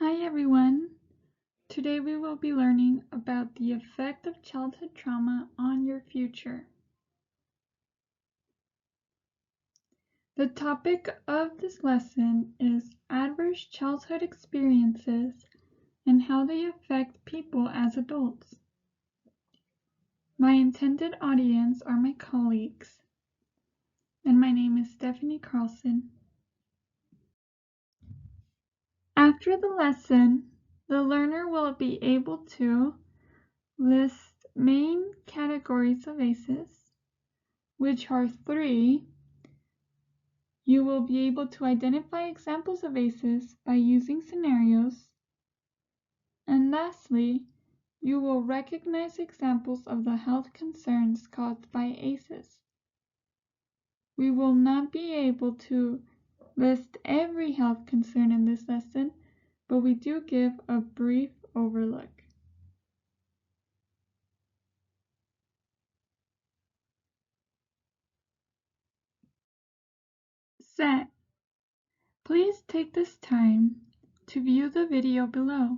Hi everyone! Today we will be learning about the effect of childhood trauma on your future. The topic of this lesson is adverse childhood experiences and how they affect people as adults. My intended audience are my colleagues, and my name is Stephanie Carlson. After the lesson, the learner will be able to list main categories of ACEs, which are 3. You will be able to identify examples of ACEs by using scenarios. And lastly, you will recognize examples of the health concerns caused by ACEs. We will not be able to list every health concern in this lesson, but we do give a brief overlook. Set. Please take this time to view the video below.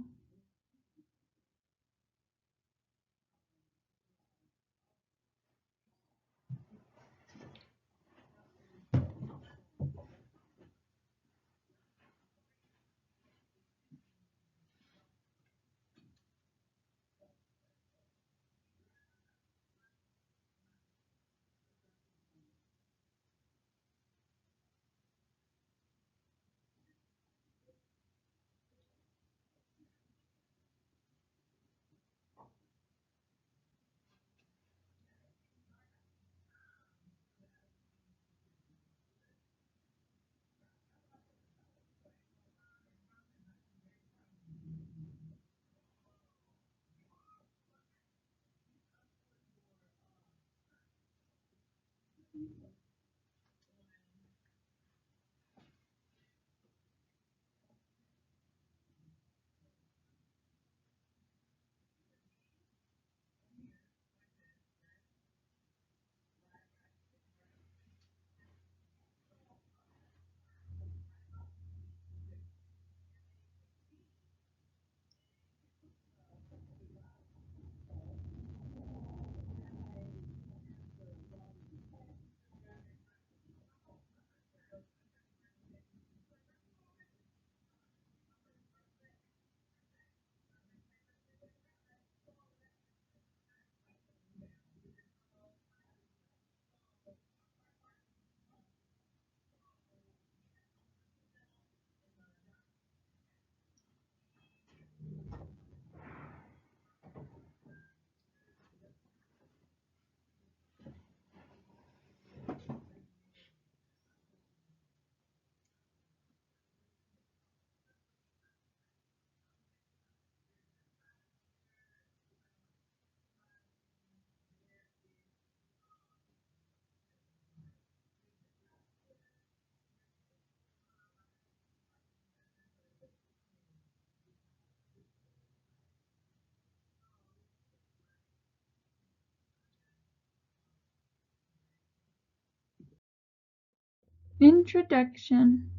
Introduction.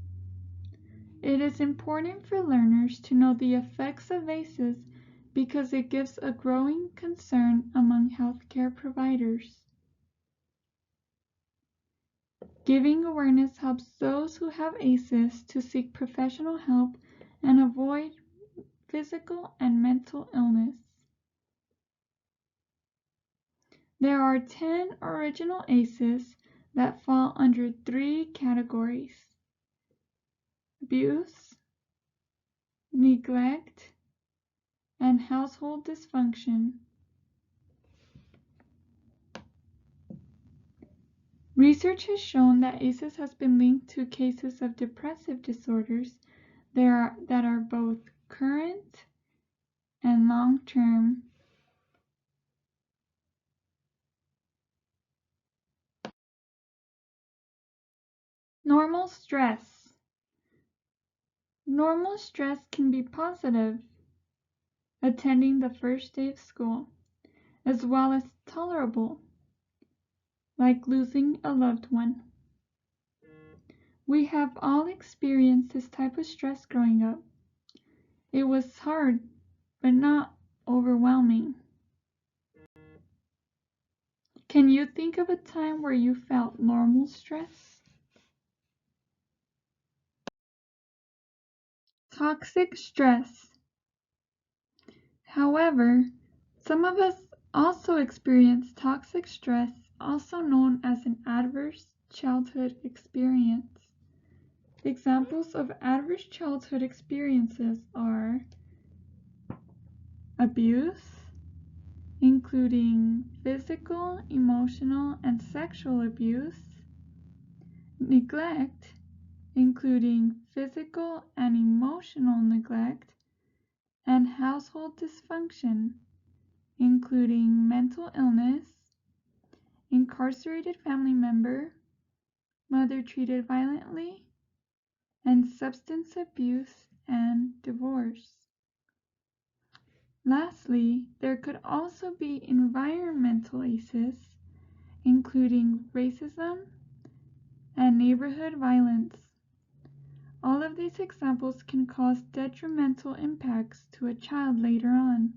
It is important for learners to know the effects of ACEs because it gives a growing concern among healthcare providers. Giving awareness helps those who have ACEs to seek professional help and avoid physical and mental illness. There are 10 original ACEs that fall under 3 categories: abuse, neglect, and household dysfunction. Research has shown that ACEs has been linked to cases of depressive disorders that are both current and long-term. Normal stress. Normal stress can be positive, attending the first day of school, as well as tolerable, like losing a loved one. We have all experienced this type of stress growing up. It was hard, but not overwhelming. Can you think of a time where you felt normal stress? Toxic stress. However, some of us also experience toxic stress, also known as an adverse childhood experience. Examples of adverse childhood experiences are abuse, including physical, emotional, and sexual abuse, neglect, including physical and emotional neglect, and household dysfunction, including mental illness, incarcerated family member, mother treated violently, and substance abuse and divorce. Lastly, there could also be environmental ACEs, including racism and neighborhood violence. All of these examples can cause detrimental impacts to a child later on,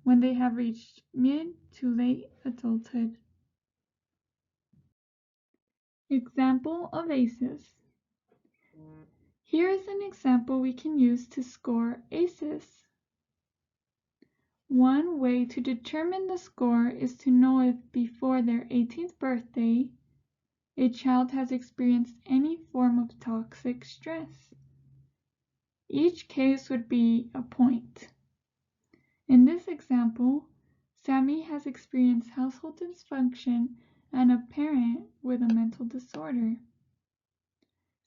when they have reached mid to late adulthood. Example of ACEs. Here is an example we can use to score ACEs. One way to determine the score is to know if before their 18th birthday, a child has experienced any form of toxic stress. Each case would be a point. In this example, Sammy has experienced household dysfunction and a parent with a mental disorder.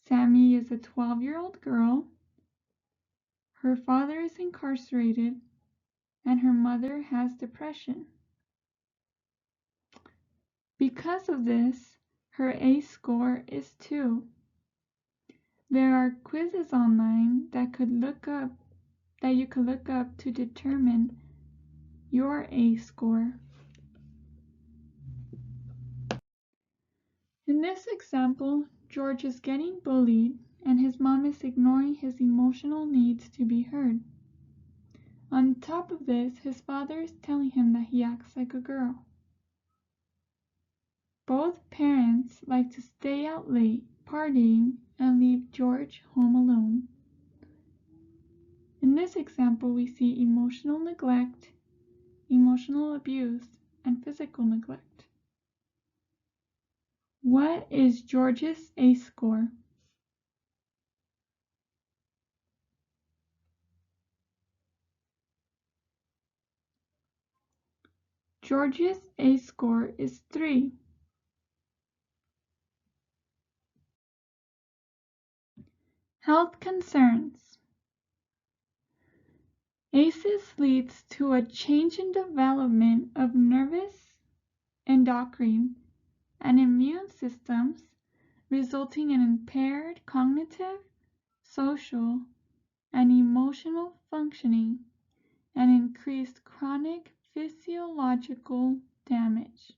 Sammy is a 12-year-old girl. Her father is incarcerated, and her mother has depression. Because of this, her ACE score is 2. There are quizzes online that you could look up to determine your ACE score. In this example, George is getting bullied and his mom is ignoring his emotional needs to be heard. On top of this, his father is telling him that he acts like a girl. Both parents like to stay out late, partying, and leave George home alone. In this example, we see emotional neglect, emotional abuse, and physical neglect. What is George's ACE score? George's ACE score is 3. Health concerns. ACEs leads to a change in development of nervous, endocrine, and immune systems, resulting in impaired cognitive, social, and emotional functioning, and increased chronic physiological damage.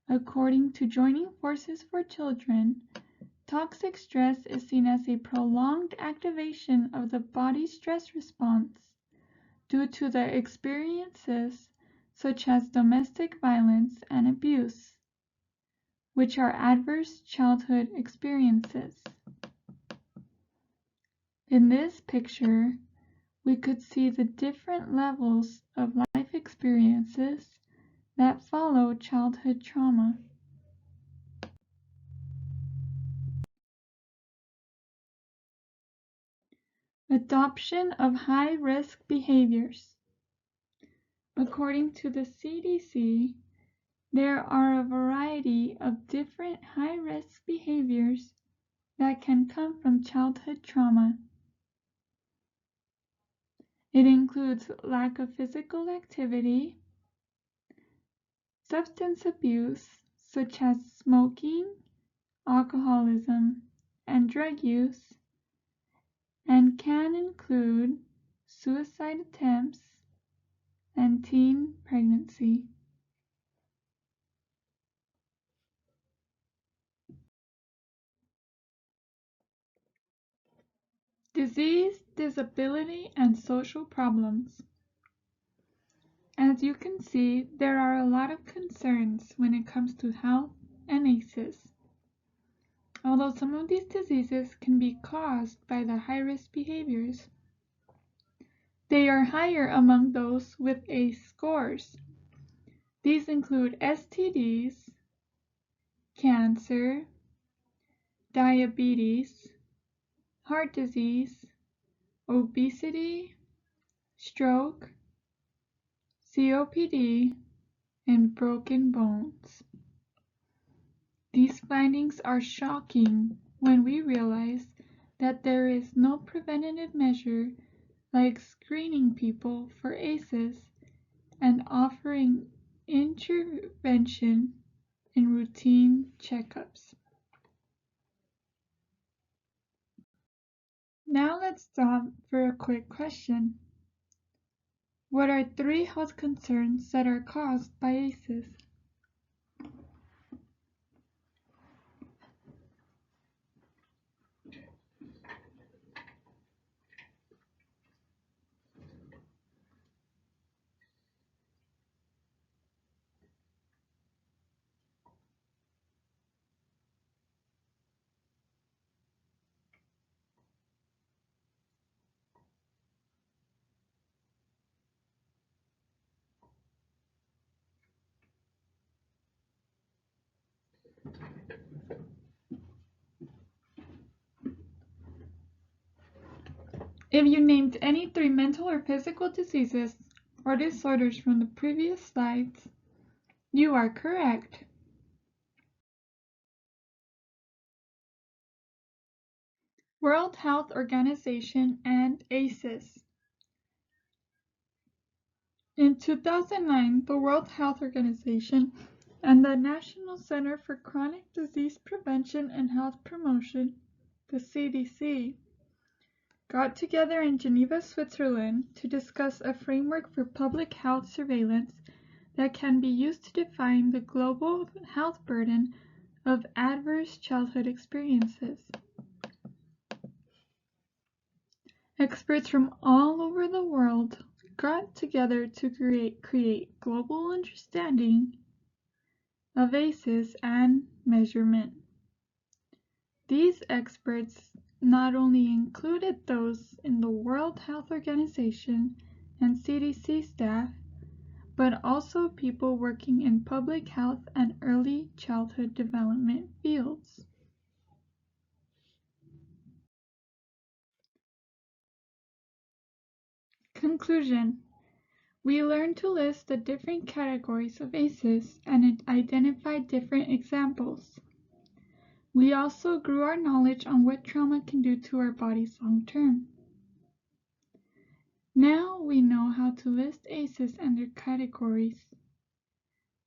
According to Joining Forces for Children, toxic stress is seen as a prolonged activation of the body's stress response due to the experiences such as domestic violence and abuse, which are adverse childhood experiences. In this picture, we could see the different levels of life experiences that follow childhood trauma. Adoption of high-risk behaviors. According to the CDC, there are a variety of different high-risk behaviors that can come from childhood trauma. It includes lack of physical activity, substance abuse such as smoking, alcoholism, and drug use, and can include suicide attempts and teen pregnancy. Disease, disability, and social problems. As you can see, there are a lot of concerns when it comes to health and ACEs. Although some of these diseases can be caused by the high-risk behaviors, they are higher among those with ACE scores. These include STDs, cancer, diabetes, heart disease, obesity, stroke, COPD, and broken bones. These findings are shocking when we realize that there is no preventative measure like screening people for ACEs and offering intervention in routine checkups. Now let's stop for a quick question. What are 3 health concerns that are caused by ACEs? If you named any 3 mental or physical diseases or disorders from the previous slides, you are correct. World Health Organization and ACEs. In 2009, the World Health Organization and the National Center for Chronic Disease Prevention and Health Promotion, the CDC, got together in Geneva, Switzerland to discuss a framework for public health surveillance that can be used to define the global health burden of adverse childhood experiences. Experts from all over the world got together to create global understanding of ACEs and measurement. These experts not only included those in the World Health Organization and CDC staff, but also people working in public health and early childhood development fields. Conclusion. We learned to list the different categories of ACEs and identify different examples. We also grew our knowledge on what trauma can do to our bodies long term. Now we know how to list ACEs and their categories.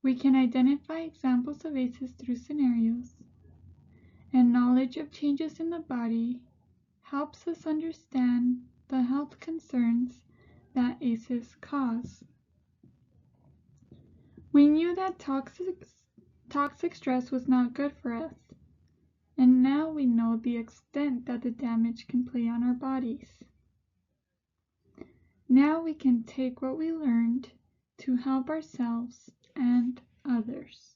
We can identify examples of ACEs through scenarios, and knowledge of changes in the body helps us understand the health concerns that ACEs cause. We knew that toxic stress was not good for us, and now we know the extent that the damage can play on our bodies. Now we can take what we learned to help ourselves and others.